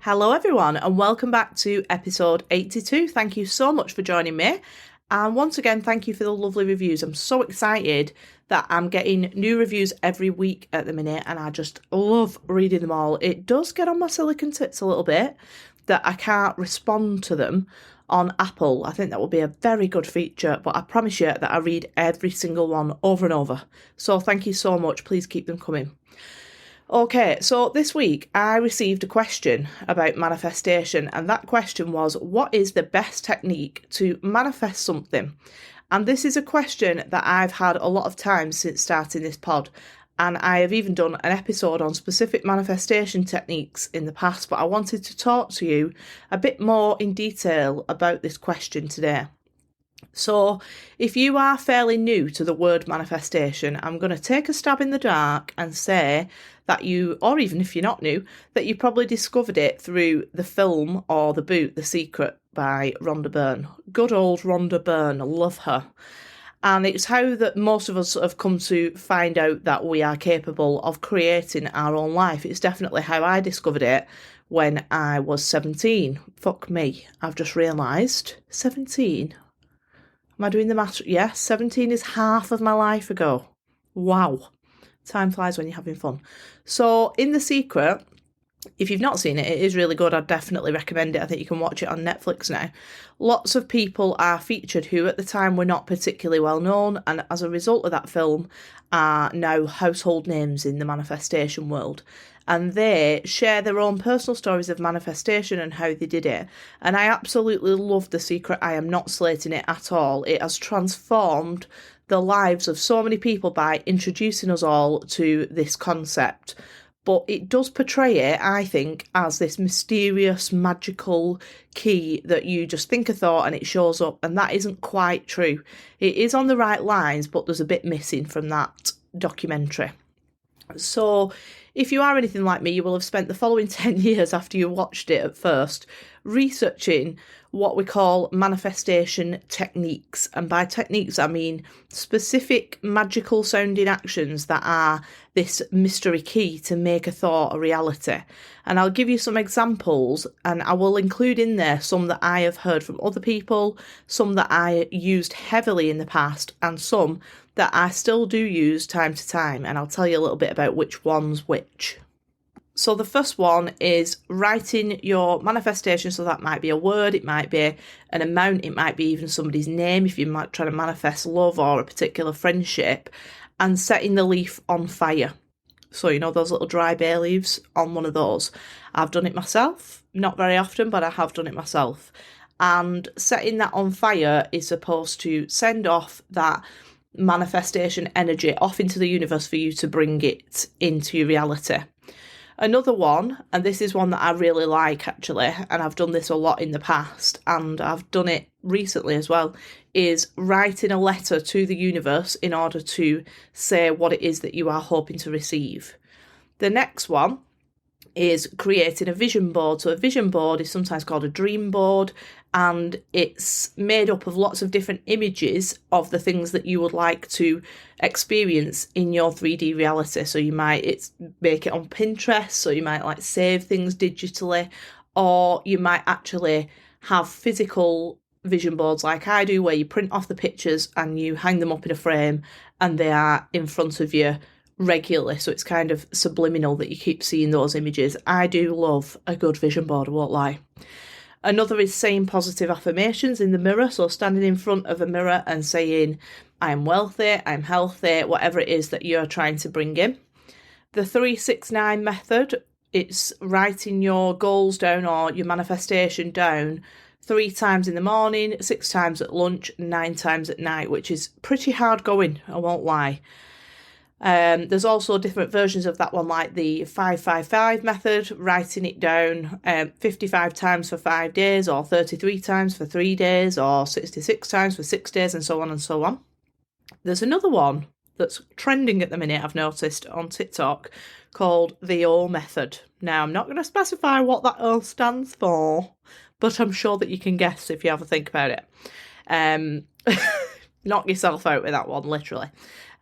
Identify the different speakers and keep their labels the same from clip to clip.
Speaker 1: Hello, everyone, and welcome back to episode 82. Thank you so much for joining me. And once again, thank you for the lovely reviews. I'm so excited that I'm getting new reviews every week at the minute, and I just love reading them all. It does get on my silicon tits a little bit that I can't respond to them on Apple. I think that will be a very good feature, but I promise you that I read every single one over and over. So thank you so much. Please keep them coming. Okay, so this week I received a question about manifestation, and that question was, what is the best technique to manifest something? And this is a question that I've had a lot of times since starting this pod, and I have even done an episode on specific manifestation techniques in the past, but I wanted to talk to you a bit more in detail about this question today. So, if you are fairly new to the word manifestation, I'm going to take a stab in the dark and say that you, or even if you're not new, that you probably discovered it through the film or the book The Secret by Rhonda Byrne. Good old Rhonda Byrne, love her. And it's how that most of us have come to find out that we are capable of creating our own life. It's definitely how I discovered it when I was 17. Fuck me, I've just realised. 17? Am I doing the math? Yes, 17 is half of my life ago. Wow. Time flies when you're having fun. So, in The Secret, if you've not seen it, it is really good. I'd definitely recommend it. I think you can watch it on Netflix now. Lots of people are featured who at the time were not particularly well known, and as a result of that film are now household names in the manifestation world. And they share their own personal stories of manifestation and how they did it. And I absolutely love The Secret. I am not slating it at all. It has transformed the lives of so many people by introducing us all to this concept. But it does portray it, I think, as this mysterious, magical key that you just think a thought and it shows up, and that isn't quite true. It is on the right lines, but there's a bit missing from that documentary. So, if you are anything like me, you will have spent the following 10 years after you watched it at first researching what we call manifestation techniques. And by techniques, I mean specific magical sounding actions that are this mystery key to make a thought a reality. And I'll give you some examples, and I will include in there some that I have heard from other people, some that I used heavily in the past, and some that I still do use time to time. And I'll tell you a little bit about which one's which. So the first one is writing your manifestation. So that might be a word, it might be an amount, it might be even somebody's name if you're trying to manifest love or a particular friendship, and setting the leaf on fire. So, you know, those little dry bay leaves on one of those. I've done it myself, not very often, but I have done it myself. And setting that on fire is supposed to send off that manifestation energy off into the universe for you to bring it into your reality. Another one, and this is one that I really like actually, and I've done this a lot in the past, and I've done it recently as well, is writing a letter to the universe in order to say what it is that you are hoping to receive. The next one is creating a vision board. So a vision board is sometimes called a dream board, and it's made up of lots of different images of the things that you would like to experience in your 3D reality. So you might make it on Pinterest, so you might like save things digitally, or you might actually have physical vision boards like I do, where you print off the pictures and you hang them up in a frame and they are in front of you regularly, so it's kind of subliminal that you keep seeing those images. I do love a good vision board, I won't lie. Another is saying positive affirmations in the mirror, so standing in front of a mirror and saying, I'm wealthy, I'm healthy, whatever it is that you're trying to bring in. The 369 method, it's writing your goals down or your manifestation down 3 times in the morning, 6 times at lunch, 9 times at night, which is pretty hard going, I won't lie. There's also different versions of that one, like the 555 method, writing it down 55 times for 5 days, or 33 times for 3 days, or 66 times for 6 days, and so on and so on. There's another one that's trending at the minute, I've noticed, on TikTok, called the O method. Now, I'm not going to specify what that O stands for, but I'm sure that you can guess if you have a think about it. Knock yourself out with that one, literally.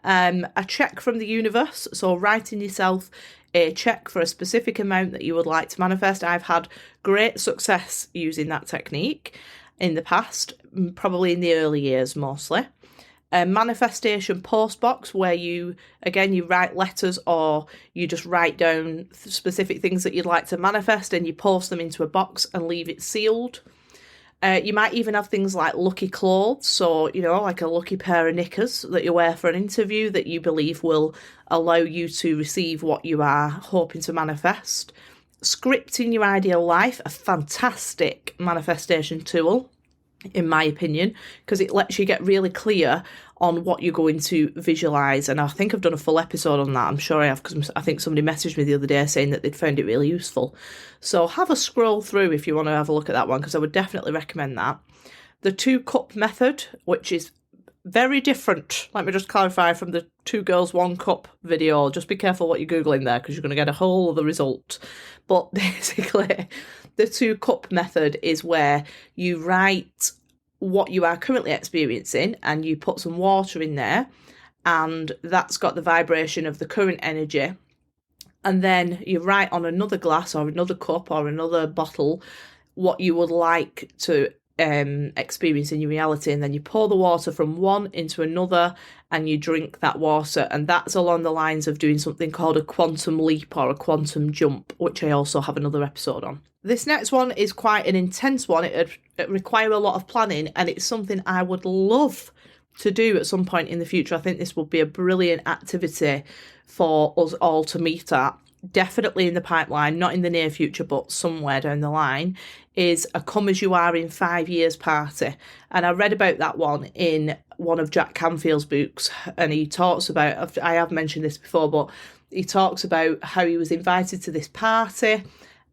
Speaker 1: A check from the universe, so writing yourself a check for a specific amount that you would like to manifest. I've had great success using that technique in the past, probably in the early years mostly. A manifestation post box where you write letters or you just write down specific things that you'd like to manifest and you post them into a box and leave it sealed. You might even have things like lucky clothes, so, like a lucky pair of knickers that you wear for an interview that you believe will allow you to receive what you are hoping to manifest. Scripting your ideal life, a fantastic manifestation tool, in my opinion, because it lets you get really clear on what you're going to visualise. And I think I've done a full episode on that. I'm sure I have, because I think somebody messaged me the other day saying that they'd found it really useful. So have a scroll through if you want to have a look at that one, because I would definitely recommend that. The 2-cup method, which is very different. Let me just clarify from the 2 girls 1 cup video. Just be careful what you're Googling there, because you're going to get a whole other result. But basically, the 2-cup method is where you write what you are currently experiencing and you put some water in there, and that's got the vibration of the current energy. And then you write on another glass or another cup or another bottle what you would like to experience in your reality, and then you pour the water from one into another and you drink that water. And that's along the lines of doing something called a quantum leap or a quantum jump, which I also have another episode on. This next one is quite an intense one. It require a lot of planning, and it's something I would love to do at some point in the future. I think this would be a brilliant activity for us all to meet at. Definitely in the pipeline, not in the near future, but somewhere down the line, is a come as you are in 5 years party. And I read about that one in one of Jack Canfield's books, and he talks about, I have mentioned this before, but he talks about how he was invited to this party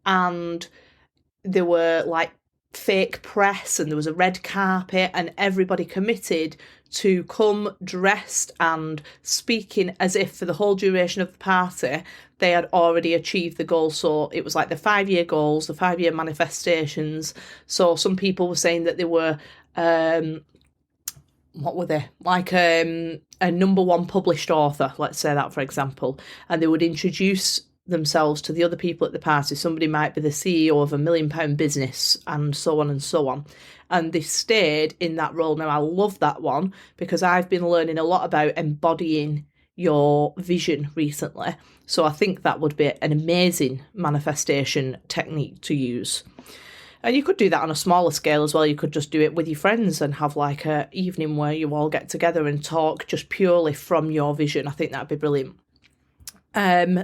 Speaker 1: and there were like fake press and there was a red carpet and everybody committed to come dressed and speaking as if for the whole duration of the party they had already achieved the goal. So it was like the 5-year goals, the 5-year manifestations. So some people were saying that they were what were they? Like a number 1 published author, let's say that for example, and they would introduce themselves to the other people at the party. Somebody might be the CEO of £1 million business and so on and so on. And they stayed in that role. Now, I love that one because I've been learning a lot about embodying your vision recently. So I think that would be an amazing manifestation technique to use. And you could do that on a smaller scale as well. You could just do it with your friends and have like an evening where you all get together and talk just purely from your vision. I think that'd be brilliant.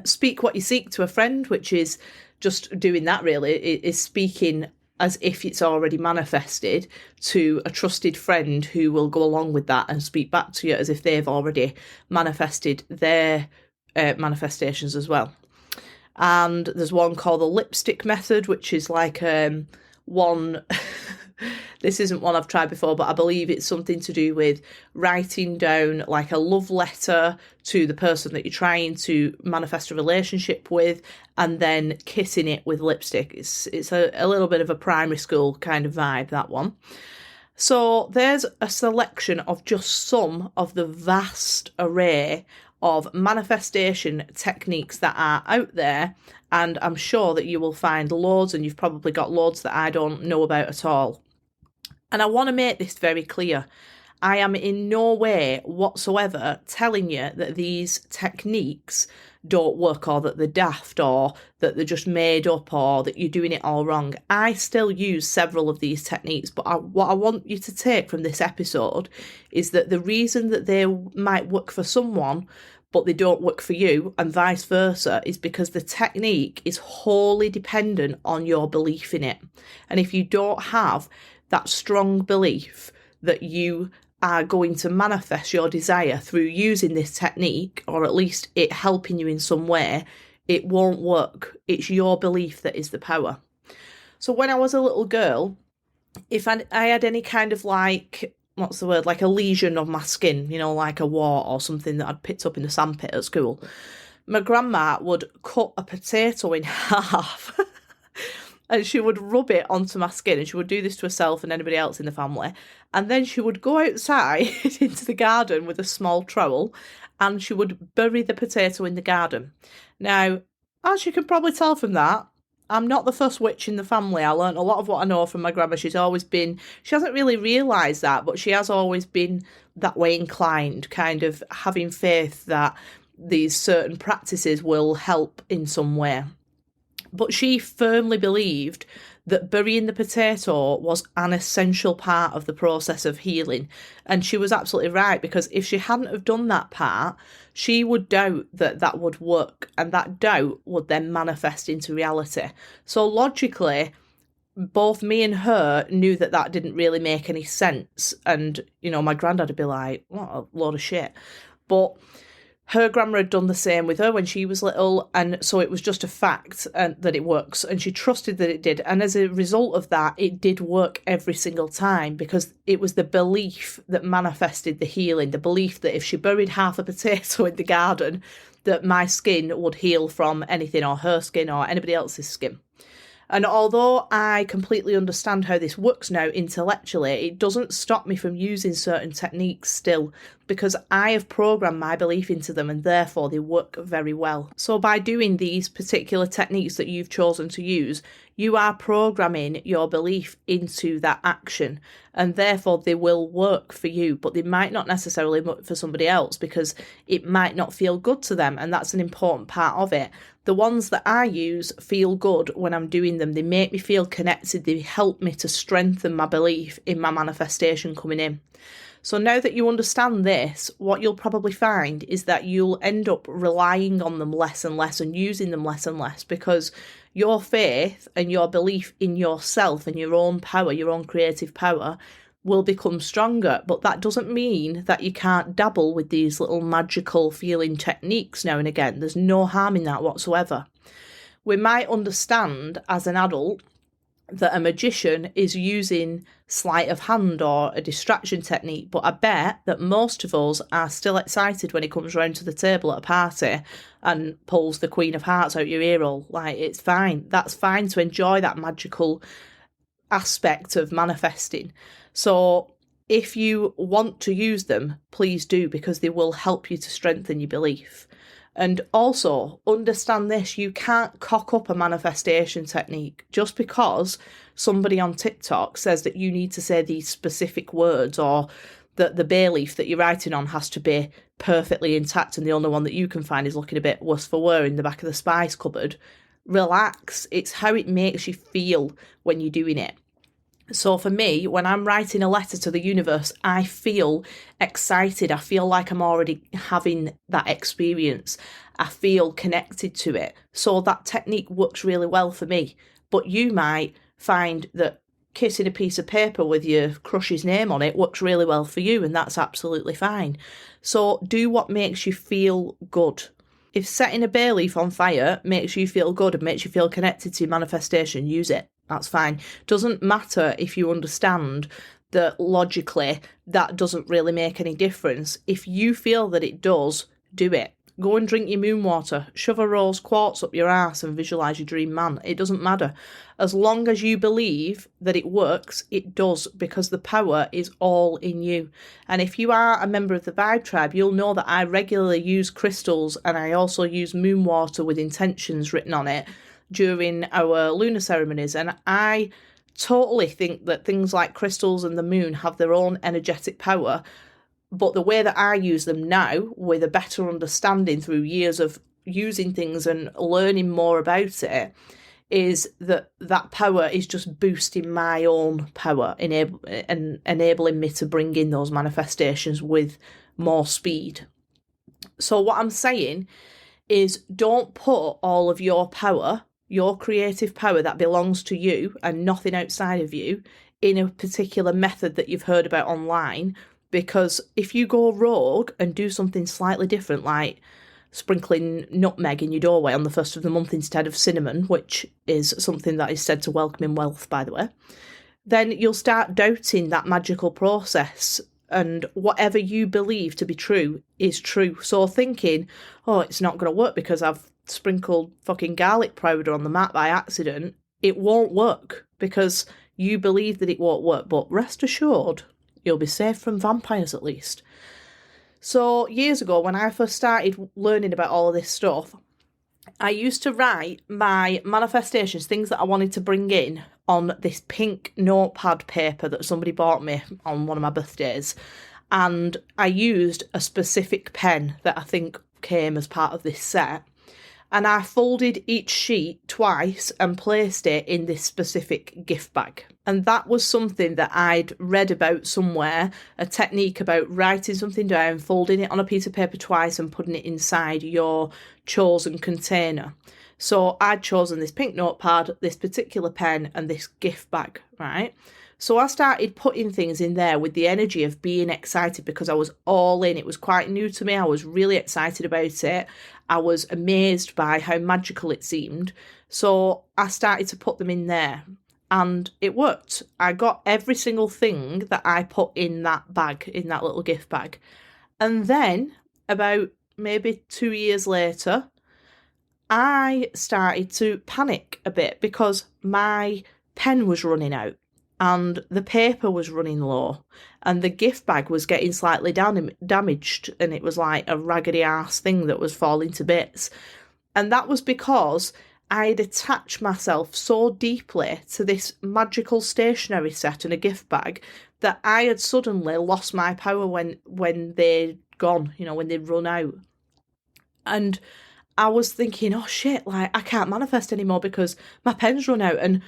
Speaker 1: Speak what you seek to a friend, which is just doing that really, is speaking as if it's already manifested to a trusted friend who will go along with that and speak back to you as if they've already manifested their manifestations as well. And there's one called the lipstick method, which is like one... This isn't one I've tried before, but I believe it's something to do with writing down like a love letter to the person that you're trying to manifest a relationship with and then kissing it with lipstick. It's a little bit of a primary school kind of vibe, that one. So there's a selection of just some of the vast array of manifestation techniques that are out there, and I'm sure that you will find loads, and you've probably got loads that I don't know about at all. And I want to make this very clear. I am in no way whatsoever telling you that these techniques don't work or that they're daft or that they're just made up or that you're doing it all wrong. I still use several of these techniques, but what I want you to take from this episode is that the reason that they might work for someone but they don't work for you and vice versa is because the technique is wholly dependent on your belief in it. And if you don't have that strong belief that you are going to manifest your desire through using this technique, or at least it helping you in some way, it won't work. It's your belief that is the power. So when I was a little girl, if I had any kind of like, what's the word, like a lesion on my skin, like a wart or something that I'd picked up in the sandpit at school, my grandma would cut a potato in half and she would rub it onto my skin, and she would do this to herself and anybody else in the family. And then she would go outside into the garden with a small trowel and she would bury the potato in the garden. Now, As you can probably tell from that, I'm not the first witch in the family. I learnt a lot of what I know from my grandma. She hasn't really realised that, but she has always been that way inclined, kind of having faith that these certain practices will help in some way. But she firmly believed that burying the potato was an essential part of the process of healing. And she was absolutely right, because if she hadn't have done that part, she would doubt that that would work, and that doubt would then manifest into reality. So logically, both me and her knew that that didn't really make any sense. And, my granddad would be like, what a load of shit. But her grandma had done the same with her when she was little, and so it was just a fact that it works, and she trusted that it did. And as a result of that, it did work every single time, because it was the belief that manifested the healing, the belief that if she buried half a potato in the garden, that my skin would heal from anything, or her skin, or anybody else's skin. And although I completely understand how this works now intellectually, it doesn't stop me from using certain techniques still, because I have programmed my belief into them, and therefore they work very well. So by doing these particular techniques that you've chosen to use, you are programming your belief into that action, and therefore they will work for you, but they might not necessarily work for somebody else, because it might not feel good to them, and that's an important part of it. The ones that I use feel good when I'm doing them. They make me feel connected. They help me to strengthen my belief in my manifestation coming in. So now that you understand this, what you'll probably find is that you'll end up relying on them less and less, and using them less and less, because your faith and your belief in yourself and your own power, your own creative power, will become stronger. But that doesn't mean that you can't dabble with these little magical feeling techniques now and again. There's no harm in that whatsoever. We might understand as an adult that a magician is using sleight of hand or a distraction technique, but I bet that most of us are still excited when he comes round to the table at a party and pulls the Queen of Hearts out your ear hole. Like, it's fine. That's fine to enjoy that magical aspect of manifesting. So if you want to use them, please do, because they will help you to strengthen your belief. And also, understand this, you can't cock up a manifestation technique just because somebody on TikTok says that you need to say these specific words, or that the bay leaf that you're writing on has to be perfectly intact and the only one that you can find is looking a bit worse for wear in the back of the spice cupboard. Relax. It's how it makes you feel when you're doing it. So for me, when I'm writing a letter to the universe, I feel excited. I feel like I'm already having that experience. I feel connected to it. So that technique works really well for me. But you might find that kissing a piece of paper with your crush's name on it works really well for you, and that's absolutely fine. So do what makes you feel good. If setting a bay leaf on fire makes you feel good and makes you feel connected to your manifestation, use it. That's fine. Doesn't matter if you understand that logically that doesn't really make any difference. If you feel that it does, do it. Go and drink your moon water. Shove a rose quartz up your arse and visualise your dream man. It doesn't matter. As long as you believe that it works, it does, because the power is all in you. And if you are a member of the Vibe Tribe, you'll know that I regularly use crystals, and I also use moon water with intentions written on it during our lunar ceremonies. And I totally think that things like crystals and the moon have their own energetic power. But the way that I use them now, with a better understanding through years of using things and learning more about it, is that power is just boosting my own power, and enabling me to bring in those manifestations with more speed. So what I'm saying is, don't put all of your power, your creative power that belongs to you and nothing outside of you, in a particular method that you've heard about online. Because if you go rogue and do something slightly different, like sprinkling nutmeg in your doorway on the first of the month instead of cinnamon, which is something that is said to welcome in wealth, by the way, then you'll start doubting that magical process. And whatever you believe to be true is true. So thinking, oh, it's not going to work because I've sprinkled fucking garlic powder on the mat by accident, it won't work because you believe that it won't work. But rest assured, you'll be safe from vampires at least. So years ago, when I first started learning about all of this stuff, I used to write my manifestations, things that I wanted to bring in, on this pink notepad paper that somebody bought me on one of my birthdays. And I used a specific pen that I think came as part of this set. And I folded each sheet twice and placed it in this specific gift bag. And that was something that I'd read about somewhere, a technique about writing something down, folding it on a piece of paper twice and putting it inside your chosen container. So I'd chosen this pink notepad, this particular pen, and this gift bag, right? So I started putting things in there with the energy of being excited because I was all in. It was quite new to me. I was really excited about it. I was amazed by how magical it seemed. So I started to put them in there and it worked. I got every single thing that I put in that bag, in that little gift bag. And then about maybe 2 years later, I started to panic a bit because my pen was running out and the paper was running low and the gift bag was getting slightly damaged and it was like a raggedy ass thing that was falling to bits. And that was because I'd attached myself so deeply to this magical stationery set and a gift bag that I had suddenly lost my power when they'd gone, when they'd run out. And I was thinking, oh shit, like I can't manifest anymore because my pen's run out. And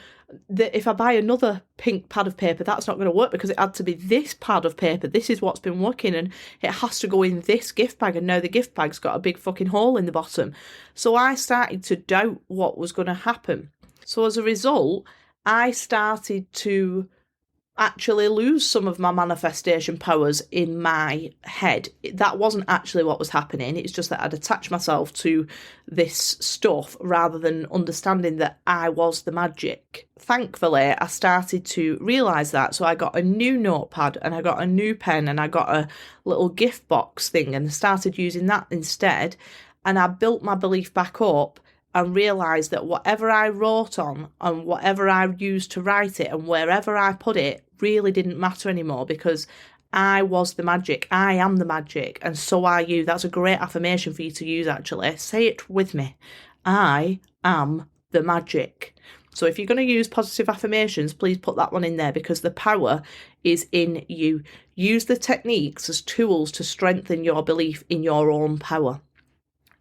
Speaker 1: if I buy another pink pad of paper, that's not going to work because it had to be this pad of paper. This is what's been working and it has to go in this gift bag. And now the gift bag's got a big fucking hole in the bottom. So I started to doubt what was going to happen. So as a result, I started to actually lose some of my manifestation powers in my head. That wasn't actually what was happening. It's just that I'd attached myself to this stuff rather than understanding that I was the magic. Thankfully, I started to realise that. So I got a new notepad and I got a new pen and I got a little gift box thing and started using that instead. And I built my belief back up and realised that whatever I wrote on and whatever I used to write it and wherever I put it really didn't matter anymore because I was the magic. I am the magic and so are you. That's a great affirmation for you to use actually. Say it with me. I am the magic. So if you're going to use positive affirmations, please put that one in there because the power is in you. Use the techniques as tools to strengthen your belief in your own power.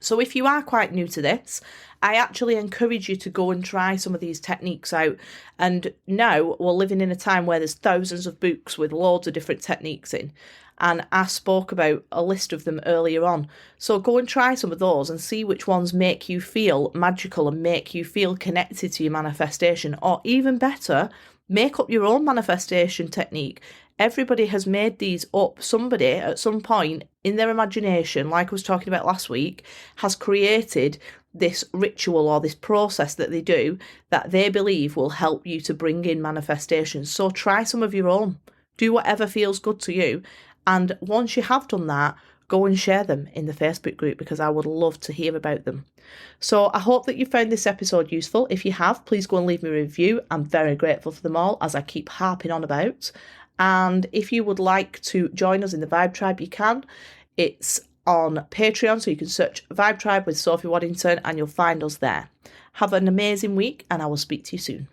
Speaker 1: So if you are quite new to this, I actually encourage you to go and try some of these techniques out. And now we're living in a time where there's thousands of books with loads of different techniques in. And I spoke about a list of them earlier on. So go and try some of those and see which ones make you feel magical and make you feel connected to your manifestation. Or even better, make up your own manifestation technique. Everybody has made these up. Somebody at some point in their imagination, like I was talking about last week, has created this ritual or this process that they do that they believe will help you to bring in manifestations. So try some of your own. Do whatever feels good to you. And once you have done that, go and share them in the Facebook group because I would love to hear about them. So I hope that you found this episode useful. If you have, please go and leave me a review. I'm very grateful for them all, as I keep harping on about. And if you would like to join us in the Vibe Tribe, you can. It's on Patreon, so you can search Vibe Tribe with Sophie Waddington and you'll find us there. Have an amazing week and I will speak to you soon.